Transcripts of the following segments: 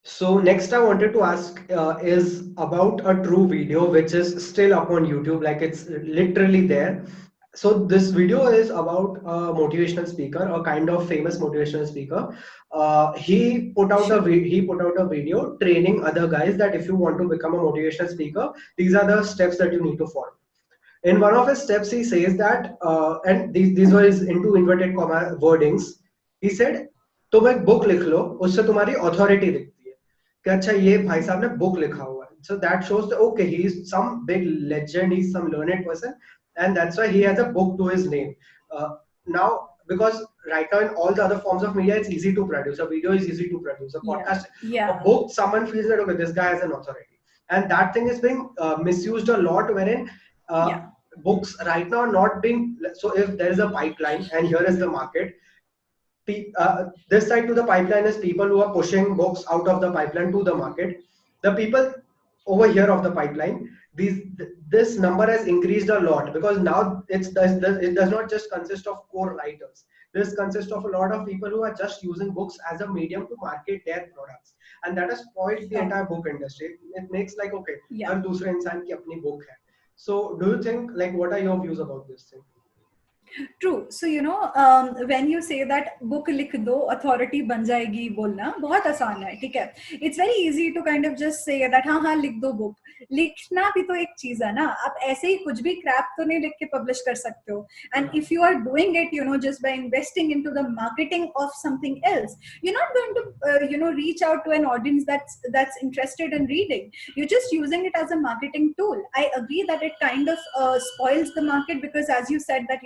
So next I wanted to ask is about a true video which is still up on YouTube, like it's literally there. So this video is about a motivational speaker, a kind of famous motivational speaker. He put out a video training other guys that if you want to become a motivational speaker, these are the steps that you need to follow. In one of his steps, he says that, and these were his into inverted comma wordings. He said, तुम एक book लिख लो, उससे तुम्हारी authority दिखती है कि अच्छा ये भाई साहब ने book लिखा हुआ है. So that shows that okay, he is some big legend, he's some learned person, and that's why he has a book to his name. Now, because right now in all the other forms of media, it's easy to produce. A video is easy to produce. A podcast, a book, someone feels that okay, this guy has an authority, and that thing is being misused a lot. Wherein books right now are not being, so if there is a pipeline and here is the market, this side to the pipeline is people who are pushing books out of the pipeline to the market. The people over here of the pipeline, this number has increased a lot because now it does not just consist of core writers. This consists of a lot of people who are just using books as a medium to market their products, and that has spoiled the entire book industry. It makes like okay, हर दूसरे इंसान की अपनी book है. So do you think, like, what are your views about this thing? True. So when you say that book लिख दो authority बन जाएगी बोलना बहुत आसान है, ठीक है. It's very easy to kind of just say that हाँ हाँ लिख दो book. लिखना भी तो एक चीज है ना. आप ऐसे ही कुछ भी crap तो नहीं लिख के publish कर सकते हो. And if you are doing it, just by investing into the marketing of something else, you're not going to reach out to an audience that's interested in reading. You're just using it as a marketing tool. I agree that it kind of spoils the market because, as you said, that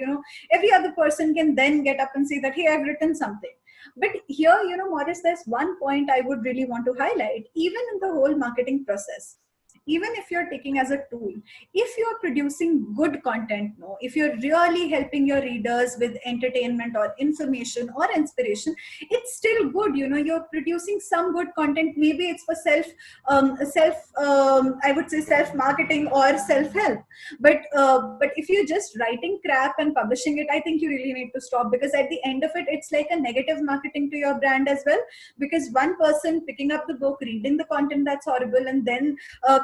every other person can then get up and say that, hey, I've written something. But here, Morris, there's one point I would really want to highlight. Even in the whole marketing process, even if you're taking as a tool, if you're producing good content, if you're really helping your readers with entertainment or information or inspiration, it's still good. You're producing some good content. Maybe it's for I would say self marketing or self help. But if you're just writing crap and publishing it, I think you really need to stop, because at the end of it, it's like a negative marketing to your brand as well. Because one person picking up the book, reading the content that's horrible, and then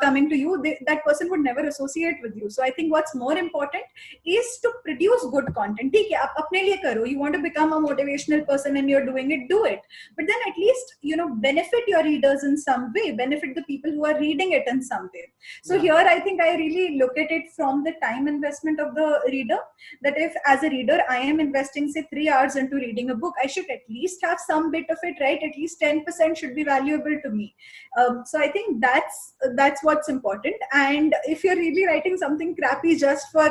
coming to you, that person would never associate with you. So I think what's more important is to produce good content. ठीक है, आप अपने लिए करो. You want to become a motivational person and you're doing it, do it. But then at least benefit your readers in some way, benefit the people who are reading it in some way. So here I think I really look at it from the time investment of the reader. That if as a reader I am investing say 3 hours into reading a book, I should at least have some bit of it, right? At least 10% should be valuable to me. So I think that's what's important. And if you're really writing something crappy just for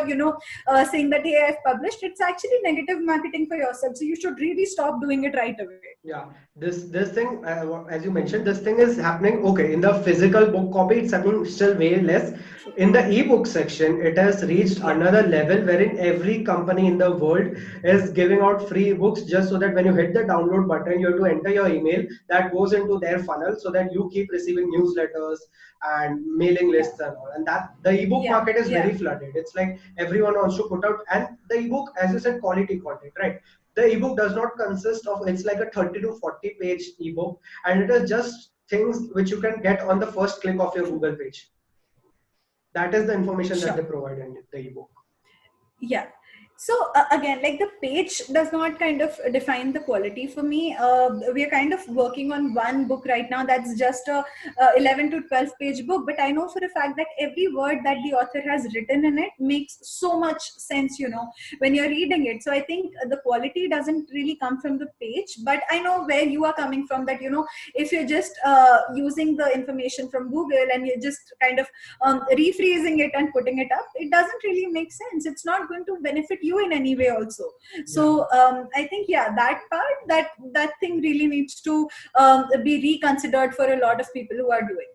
saying that hey, I've published, it's actually negative marketing for yourself. So you should really stop doing it right away. Yeah, this thing, as you mentioned, this thing is happening. Okay, in the physical book copy, it's happening still way less. In the ebook section, it has reached another level wherein every company in the world is giving out free books just so that when you hit the download button, you have to enter your email that goes into their funnel so that you keep receiving newsletters and mailing lists and all. And that the ebook market is very flooded. It's like everyone wants to put out, and the ebook, as you said, quality content, right? The ebook does not consist of, it's like a 30 to 40 page ebook, and it is just things which you can get on the first click of your Google page. That is the information that they provide in the ebook. Yeah. So again, like the page does not kind of define the quality for me. We are kind of working on one book right now that's just a 11 to 12 page book, but I know for a fact that every word that the author has written in it makes so much sense, when you're reading it. So I think the quality doesn't really come from the page, but I know where you are coming from, that, if you're just using the information from Google and you're just kind of rephrasing it and putting it up, it doesn't really make sense. It's not going to benefit you in any way also. So I think that part, that thing really needs to be reconsidered for a lot of people who are doing